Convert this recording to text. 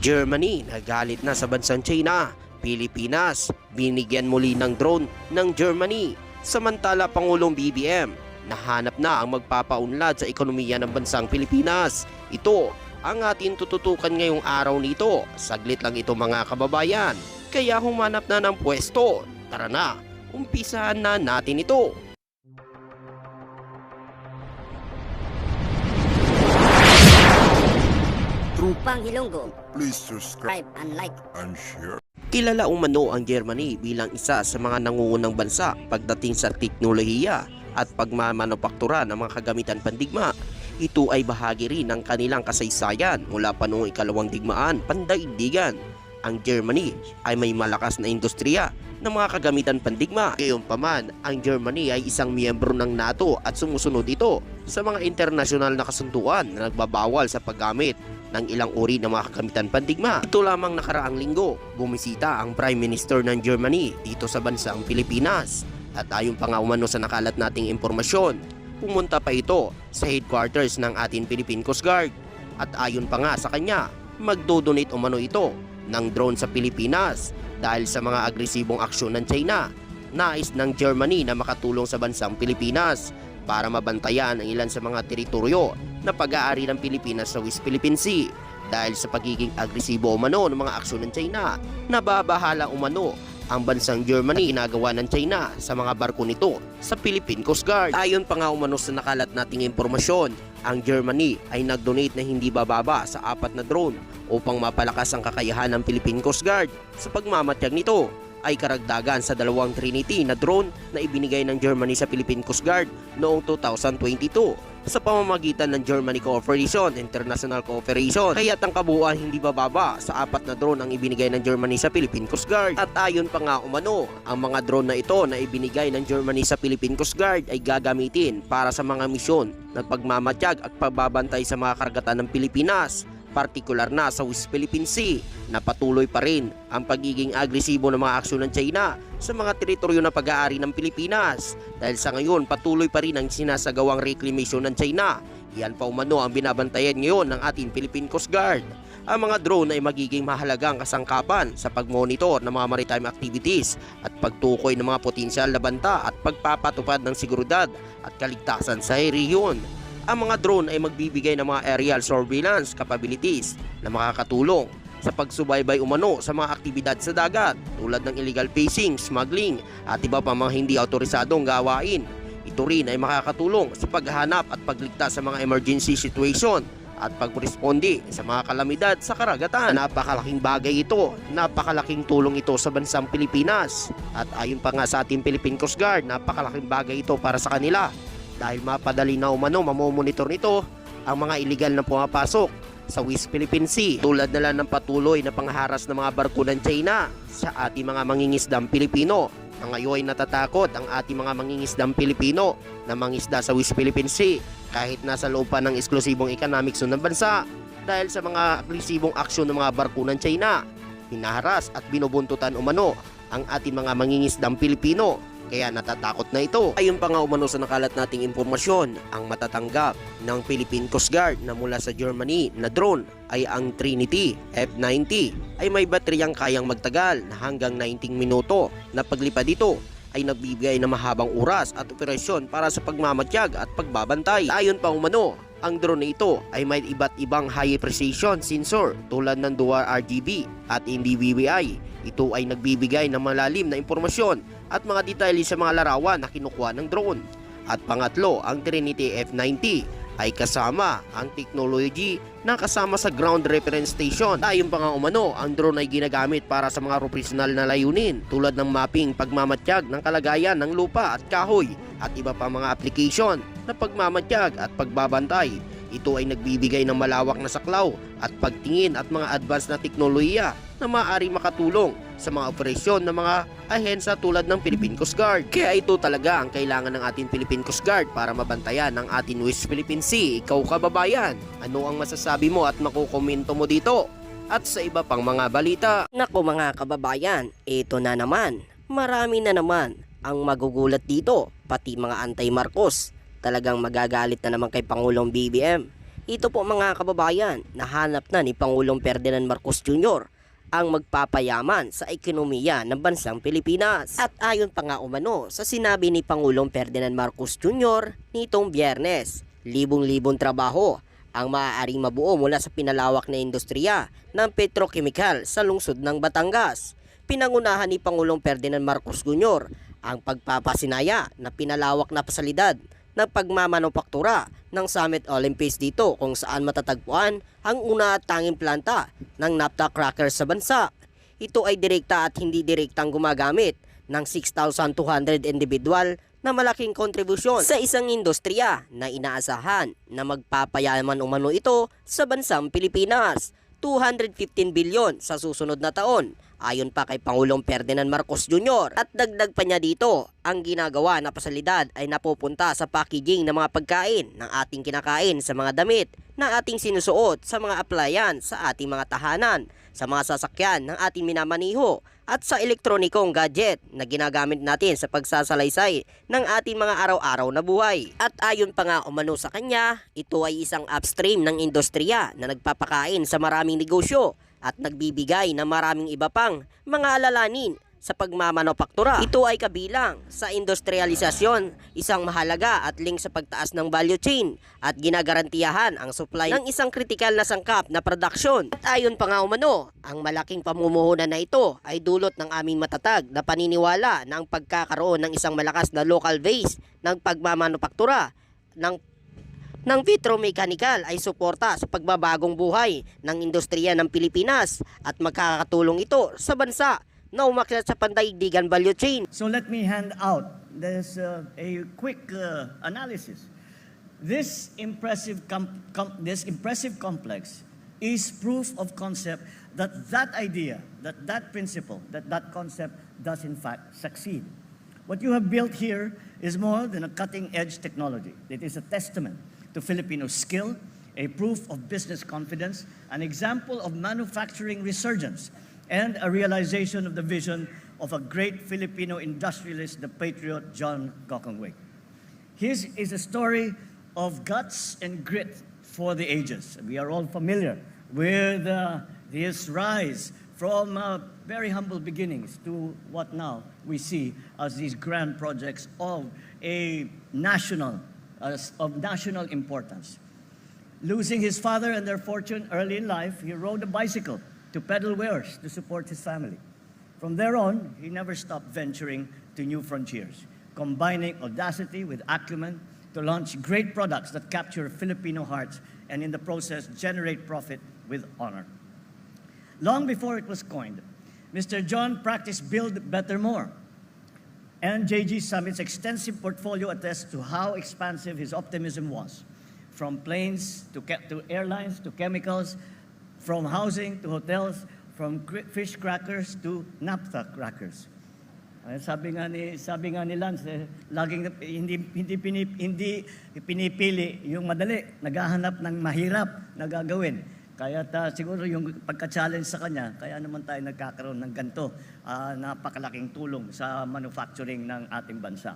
Germany nagalit na sa bansang China. Pilipinas binigyan muli ng drone ng Germany. Samantala Pangulong BBM nahanap na ang magpapaunlad sa ekonomiya ng bansang Pilipinas. Ito ang ating tututukan ngayong araw nito. Saglit lang ito mga kababayan. Kaya humanap na ng pwesto. Tara na, umpisahan na natin ito. Trupang Hilonggo, Please subscribe subscribe and like. and share. Kilala umano ang Germany bilang isa sa mga nangungunang bansa pagdating sa teknolohiya at pagmamanupaktura ng mga kagamitan pandigma. Ito ay bahagi rin ng kanilang kasaysayan mula pa noong ikalawang digmaan pandaigdigan. Ang Germany ay may malakas na industriya ng mga kagamitan pandigma. Gayunpaman, ang Germany ay isang miyembro ng NATO at sumusunod ito sa mga internasyonal na kasunduan na nagbabawal sa paggamit ng ilang uri ng mga kagamitan pandigma. Ito lamang nakaraang linggo, bumisita ang Prime Minister ng Germany dito sa bansang Pilipinas. At ayon pa nga umano sa nakalat nating impormasyon, pumunta pa ito sa headquarters ng ating Philippine Coast Guard. At ayon pa nga sa kanya, magdodonate umano ito ng drone sa Pilipinas dahil sa mga agresibong aksyon ng China. Nais ng Germany na makatulong sa bansang Pilipinas para mabantayan ang ilan sa mga teritoryo na pag-aari ng Pilipinas sa West Philippine Sea. Dahil sa pagiging agresibo umano ng mga aksyon ng China, nababahala umano ang bansang Germany ginagawa ng China sa mga barko nito sa Philippine Coast Guard. Ayon pa nga umano sa nakalat nating impormasyon, ang Germany ay nag-donate na hindi bababa sa 4 na drone upang mapalakas ang kakayahan ng Philippine Coast Guard. Sa pagmamatyag nito ay karagdagan sa 2 Trinity na drone na ibinigay ng Germany sa Philippine Coast Guard noong 2022 sa pamamagitan ng Germany Cooperation, International Cooperation. Kaya't ang kabuuan hindi bababa sa 4 na drone ang ibinigay ng Germany sa Philippine Coast Guard. At ayon pa nga umano, ang mga drone na ito na ibinigay ng Germany sa Philippine Coast Guard ay gagamitin para sa mga misyon ng pagmamatyag at pagbabantay sa mga karagatan ng Pilipinas, partikular na sa West Philippine Sea, na patuloy pa rin ang pagiging agresibo ng mga aksyon ng China sa mga teritoryo na pag-aari ng Pilipinas. Dahil sa ngayon patuloy pa rin ang sinasagawang reclamation ng China. Yan pa umano ang binabantayan ngayon ng ating Philippine Coast Guard. Ang mga drone ay magiging mahalagang kasangkapan sa pagmonitor ng mga maritime activities at pagtukoy ng mga potensyal na banta at pagpapatupad ng seguridad at kaligtasan sa rehiyon. Ang mga drone ay magbibigay ng mga aerial surveillance capabilities na makakatulong sa pagsubaybay umano sa mga aktibidad sa dagat tulad ng illegal fishing, smuggling at iba pa mga hindi autorisadong gawain. Ito rin ay makakatulong sa paghahanap at pagligtas sa mga emergency situation at pagresponde sa mga kalamidad sa karagatan. Napakalaking bagay ito, napakalaking tulong ito sa bansang Pilipinas. At ayon pa nga sa ating Philippine Coast Guard, napakalaking bagay ito para sa kanila. Dahil mapadali na umano mamomonitor nito ang mga iligal na pumapasok sa West Philippine Sea, tulad na lang ng patuloy na pangharas ng mga barko ng China sa ating mga mangingisdang Pilipino. Ngayon ay natatakot ang ating mga mangingisdang Pilipino na mangisda sa West Philippine Sea kahit nasa loob pa ng eksklusibong economic zone ng bansa dahil sa mga agresibong aksyon ng mga barko ng China. Hinaharas at binubuntutan umano ang ating mga mangingisdang Pilipino. Kaya natatakot na ito. Ayon pa nga umano sa nakalat nating impormasyon, ang matatanggap ng Philippine Coast Guard na mula sa Germany na drone ay ang Trinity F90 ay may bateryang kayang magtagal na hanggang 19 minuto na paglipad dito ay nagbibigay ng mahabang oras at operasyon para sa pagmamatyag at pagbabantay. Ayon pa umano, ang drone na ito ay may iba't ibang high precision sensor tulad ng dual RGB at NDVI. Ito ay nagbibigay ng malalim na impormasyon at mga detalye sa mga larawan na kinukuha ng drone. At pangatlo, ang Trinity F90 ay kasama ang technology na kasama sa ground reference station. Ayon pa nga umano, ang drone ay ginagamit para sa mga profesional na layunin tulad ng mapping, pagmamatyag ng kalagayan ng lupa at kahoy at iba pa mga application na pagmamatyag at pagbabantay. Ito ay nagbibigay ng malawak na saklaw at pagtingin at mga advanced na teknolohiya na maaari makatulong sa mga operasyon ng mga ahensya tulad ng Philippine Coast Guard. Kaya ito talaga ang kailangan ng ating Philippine Coast Guard para mabantayan ang ating West Philippine Sea. Ikaw kababayan, ano ang masasabi mo at makukomento mo dito? At sa iba pang mga balita. Naku mga kababayan, ito na naman. Marami na naman ang magugulat dito, pati mga anti-Marcos. Talagang magagalit na naman kay Pangulong BBM. Ito po mga kababayan, nahanap na ni Pangulong Ferdinand Marcos Jr. ang magpapayaman sa ekonomiya ng bansang Pilipinas. At ayon pa nga umano sa sinabi ni Pangulong Ferdinand Marcos Jr. nitong Biyernes, libong-libong trabaho ang maaaring mabuo mula sa pinalawak na industriya ng petrochemical sa lungsod ng Batangas. Pinangunahan ni Pangulong Ferdinand Marcos Jr. ang pagpapasinaya na pinalawak na pasalidad ng pagmamanufaktura ng Summit Olympics dito kung saan matatagpuan ang una at tanging planta ng naphtha crackers sa bansa. Ito ay direkta at hindi direktang gumagamit ng 6,200 individual na malaking kontribusyon sa isang industriya na inaasahan na magpapayaman umano ito sa bansang Pilipinas. 215 bilyon sa susunod na taon ayon pa kay Pangulong Ferdinand Marcos Jr. At dagdag pa niya dito, ang ginagawa na pasalidad ay napupunta sa packaging ng mga pagkain ng ating kinakain, sa mga damit na ating sinusuot, sa mga appliance sa ating mga tahanan, sa mga sasakyan ng ating minamaniho at sa elektronikong gadget na ginagamit natin sa pagsasalaysay ng ating mga araw-araw na buhay. At ayon pa nga umano sa kanya, ito ay isang upstream ng industriya na nagpapakain sa maraming negosyo at nagbibigay ng maraming iba pang mga alalanin sa pagmamanufaktura. Ito ay kabilang sa industrialisasyon, isang mahalaga at link sa pagtaas ng value chain at ginagarantiyahan ang supply ng isang kritikal na sangkap na produksyon. At ayon pa nga umano, ang malaking pamumuhunan na ito ay dulot ng aming matatag na paniniwala na ang pagkakaroon ng isang malakas na local base ng pagmamanufaktura ng petromechanical ay suporta sa pagbabagong buhay ng industriya ng Pilipinas at magkakatulong ito sa bansa na umakyat sa pandaigdigan value chain. So let me hand out a quick analysis. This impressive complex is proof of concept that idea, that principle, that concept does in fact succeed. What you have built here is more than a cutting-edge technology. It is a testament to Filipino skill, a proof of business confidence, an example of manufacturing resurgence, and a realization of the vision of a great Filipino industrialist, the patriot John Gokongwei. His is a story of guts and grit for the ages. We are all familiar with his rise from very humble beginnings to what now we see as these grand projects of national importance. Losing his father and their fortune early in life, he rode a bicycle to peddle wares to support his family. From there on, he never stopped venturing to new frontiers, combining audacity with acumen to launch great products that capture Filipino hearts and in the process generate profit with honor. Long before it was coined, Mr. John practiced build better more. And JG Summit's extensive portfolio attests to how expansive his optimism was, from planes to airlines to chemicals, from housing to hotels, from fish crackers to naphtha crackers. Sabi nga ni Lance, laging hindi pinipili yung madali, naghahanap ng mahirap na gagawin. Kaya siguro yung pagka-challenge sa kanya, kaya naman tayo nagkakaroon ng ganito, napakalaking tulong sa manufacturing ng ating bansa.